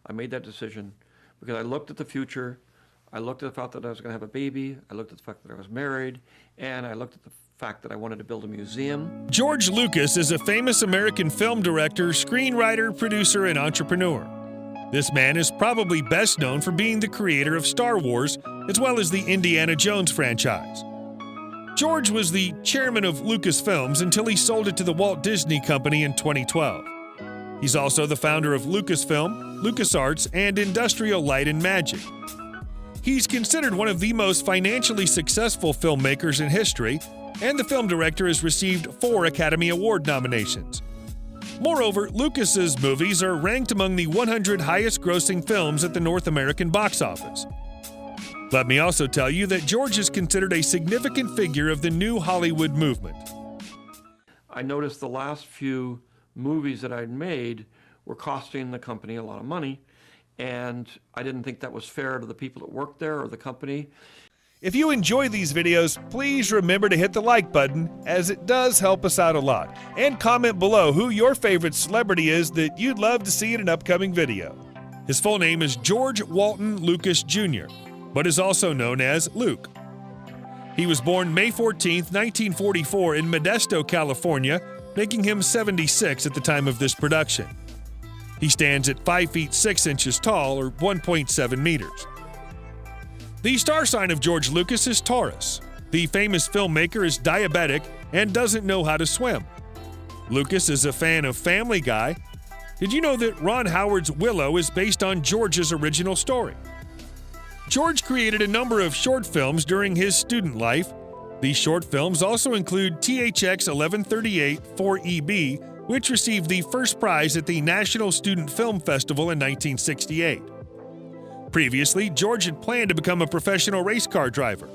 I made that decision because I looked at the future. I looked at the fact that I was going to have a baby. I looked at the fact that I was married. And I looked at the fact that I wanted to build a museum. George Lucas is a famous American film director, screenwriter, producer, and entrepreneur. This man is probably best known for being the creator of Star Wars, as well as the Indiana Jones franchise. George was the chairman of Lucasfilms until he sold it to the Walt Disney Company in 2012. He's also the founder of Lucasfilm, LucasArts, and Industrial Light and Magic. He's considered one of the most financially successful filmmakers in history, and the film director has received 4 Academy Award nominations. Moreover, Lucas's movies are ranked among the 100 highest-grossing films at the North American box office. Let me also tell you that George is considered a significant figure of the new Hollywood movement. I noticed the last few movies that I'd made were costing the company a lot of money, and I didn't think that was fair to the people that worked there or the company. If you enjoy these videos, please remember to hit the like button, as it does help us out a lot. And comment below who your favorite celebrity is that you'd love to see in an upcoming video. His full name is George Walton Lucas Jr., but is also known as Luke. He was born May 14, 1944 in Modesto, California, making him 76 at the time of this production. He stands at 5 feet 6 inches tall, or 1.7 meters. The star sign of George Lucas is Taurus. The famous filmmaker is diabetic and doesn't know how to swim. Lucas is a fan of Family Guy. Did you know that Ron Howard's Willow is based on George's original story? George created a number of short films during his student life. These short films also include THX 1138 4EB, which received the first prize at the National Student Film Festival in 1968. Previously, George had planned to become a professional race car driver.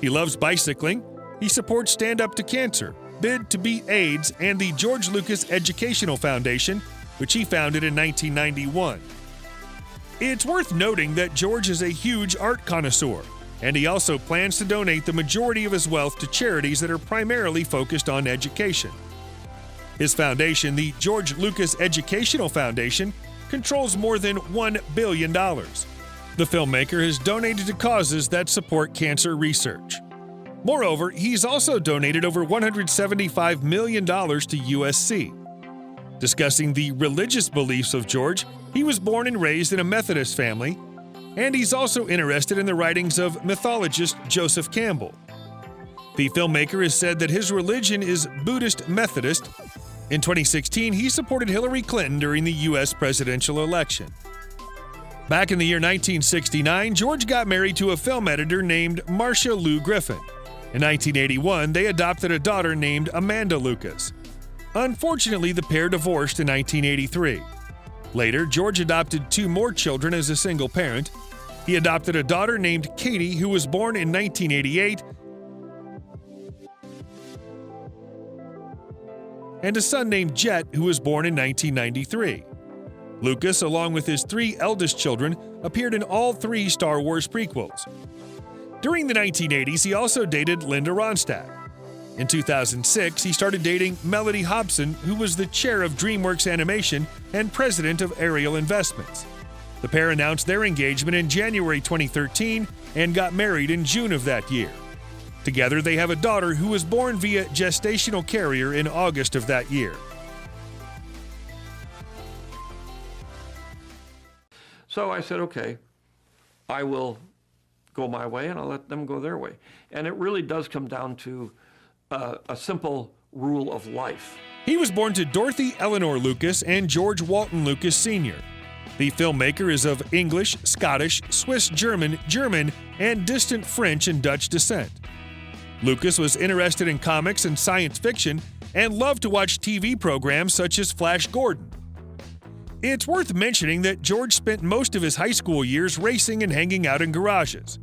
He loves bicycling, he supports Stand Up to Cancer, Bid to Beat AIDS, and the George Lucas Educational Foundation, which he founded in 1991. It's worth noting that George is a huge art connoisseur, and he also plans to donate the majority of his wealth to charities that are primarily focused on education. His foundation, the George Lucas Educational Foundation, controls more than $1 billion. The filmmaker has donated to causes that support cancer research. Moreover, he's also donated over $175 million to USC. Discussing the religious beliefs of George, he was born and raised in a Methodist family, and he's also interested in the writings of mythologist Joseph Campbell. The filmmaker has said that his religion is Buddhist Methodist. In 2016, he supported Hillary Clinton during the U.S. presidential election. Back in the year 1969, George got married to a film editor named Marcia Lou Griffin. In 1981, they adopted a daughter named Amanda Lucas. Unfortunately, the pair divorced in 1983. Later, George adopted 2 more children as a single parent. He adopted a daughter named Katie, who was born in 1988, and a son named Jet, who was born in 1993. Lucas, along with his 3 eldest children, appeared in all 3 Star Wars prequels. During the 1980s, he also dated Linda Ronstadt. In 2006, he started dating Melody Hobson, who was the chair of DreamWorks Animation and president of Ariel Investments. The pair announced their engagement in January 2013 and got married in June of that year. Together, they have a daughter who was born via gestational carrier in August of that year. So I said, okay, I will go my way and I'll let them go their way. And it really does come down to a simple rule of life. He was born to Dorothy Eleanor Lucas and George Walton Lucas Sr. The filmmaker is of English, Scottish, Swiss German, and distant French and Dutch descent. Lucas was interested in comics and science fiction and loved to watch TV programs such as Flash Gordon. It's worth mentioning that George spent most of his high school years racing and hanging out in garages.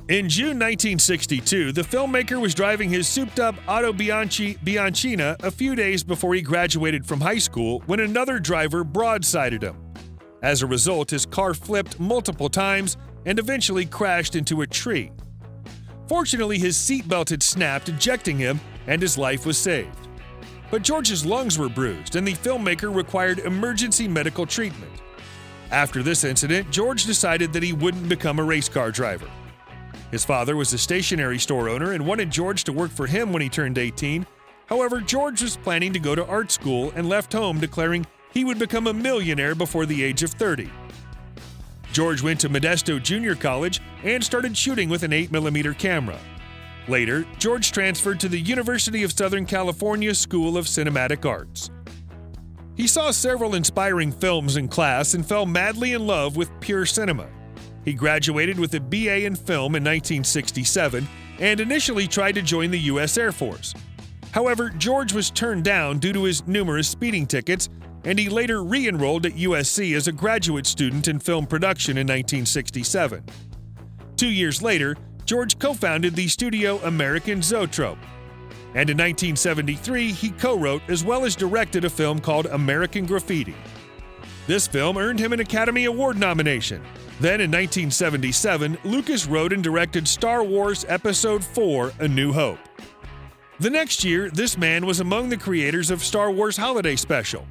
In June 1962, the filmmaker was driving his souped-up Auto Bianchina a few days before he graduated from high school when another driver broadsided him. As a result, his car flipped multiple times and eventually crashed into a tree. Fortunately, his seatbelt had snapped, ejecting him, and his life was saved. But George's lungs were bruised, and the filmmaker required emergency medical treatment. After this incident, George decided that he wouldn't become a race car driver. His father was a stationery store owner and wanted George to work for him when he turned 18. However, George was planning to go to art school and left home declaring he would become a millionaire before the age of 30. George went to Modesto Junior College and started shooting with an 8mm camera. Later, George transferred to the University of Southern California School of Cinematic Arts. He saw several inspiring films in class and fell madly in love with pure cinema. He graduated with a BA in film in 1967 and initially tried to join the U.S. Air Force. However, George was turned down due to his numerous speeding tickets, and he later re-enrolled at USC as a graduate student in film production in 1967. 2 years later, George co-founded the studio American Zoetrope. And in 1973, he co-wrote as well as directed a film called American Graffiti. This film earned him an Academy Award nomination. Then in 1977, Lucas wrote and directed Star Wars Episode IV: A New Hope. The next year, this man was among the creators of Star Wars Holiday Special.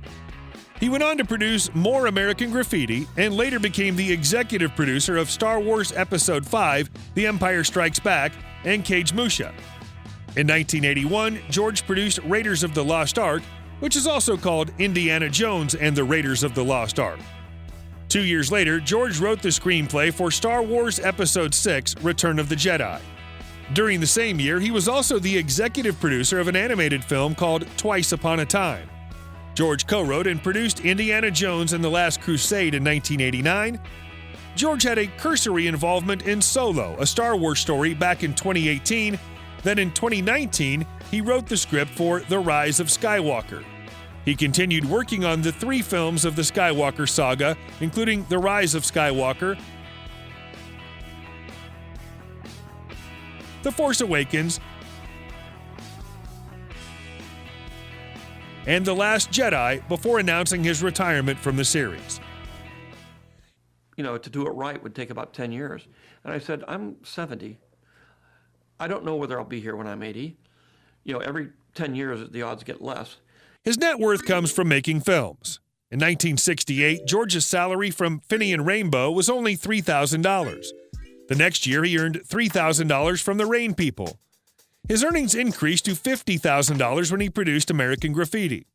He went on to produce more American Graffiti and later became the executive producer of Star Wars Episode V: The Empire Strikes Back and Cage Musha. In 1981, George produced Raiders of the Lost Ark, which is also called Indiana Jones and the Raiders of the Lost Ark. 2 years later, George wrote the screenplay for Star Wars Episode VI: Return of the Jedi. During the same year, he was also the executive producer of an animated film called Twice Upon a Time. George co-wrote and produced Indiana Jones and the Last Crusade in 1989. George had a cursory involvement in Solo, a Star Wars story, back in 2018. Then in 2019, he wrote the script for The Rise of Skywalker. He continued working on the 3 films of the Skywalker saga, including The Rise of Skywalker, The Force Awakens, and The Last Jedi before announcing his retirement from the series. To do it right would take about 10 years. And I said, I'm 70. I don't know whether I'll be here when I'm 80. Every 10 years, the odds get less. His net worth comes from making films. In 1968, George's salary from Finney and Rainbow was only $3,000. The next year, he earned $3,000 from the Rain People. His earnings increased to $50,000 when he produced American Graffiti.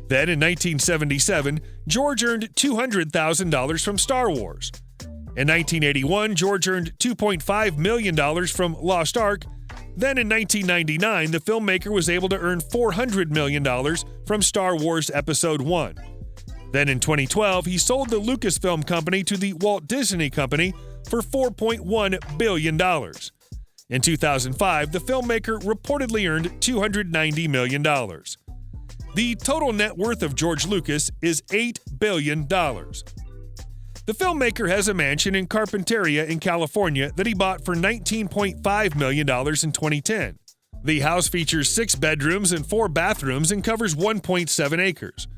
Then, in 1977, George earned $200,000 from Star Wars. In 1981, George earned $2.5 million from Lost Ark. Then in 1999, the filmmaker was able to earn $400 million from Star Wars Episode I. Then in 2012, he sold the Lucasfilm Company to the Walt Disney Company for $4.1 billion. In 2005, the filmmaker reportedly earned $290 million. The total net worth of George Lucas is $8 billion. The filmmaker has a mansion in Carpinteria in California that he bought for $19.5 million in 2010. The house features 6 bedrooms and 4 bathrooms and covers 1.7 acres.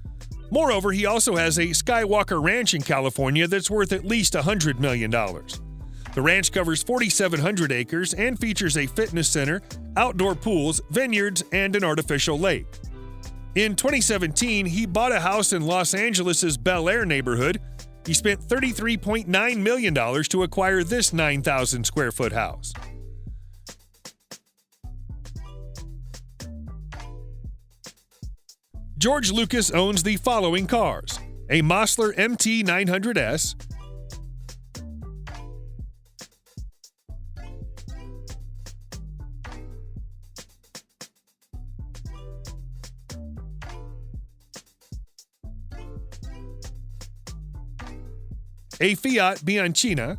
Moreover, he also has a Skywalker Ranch in California that's worth at least $100 million. The ranch covers 4,700 acres and features a fitness center, outdoor pools, vineyards, and an artificial lake. In 2017, he bought a house in Los Angeles' Bel Air neighborhood. He spent $33.9 million to acquire this 9,000-square-foot house. George Lucas owns the following cars: a Mosler MT900S, a Fiat Bianchina,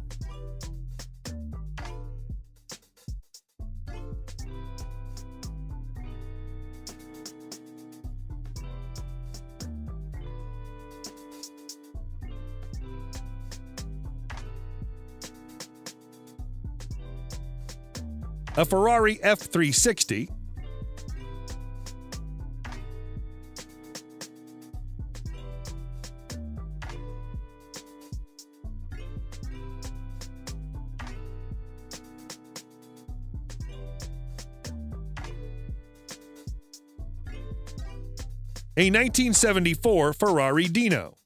a Ferrari F360, a 1974 Ferrari Dino,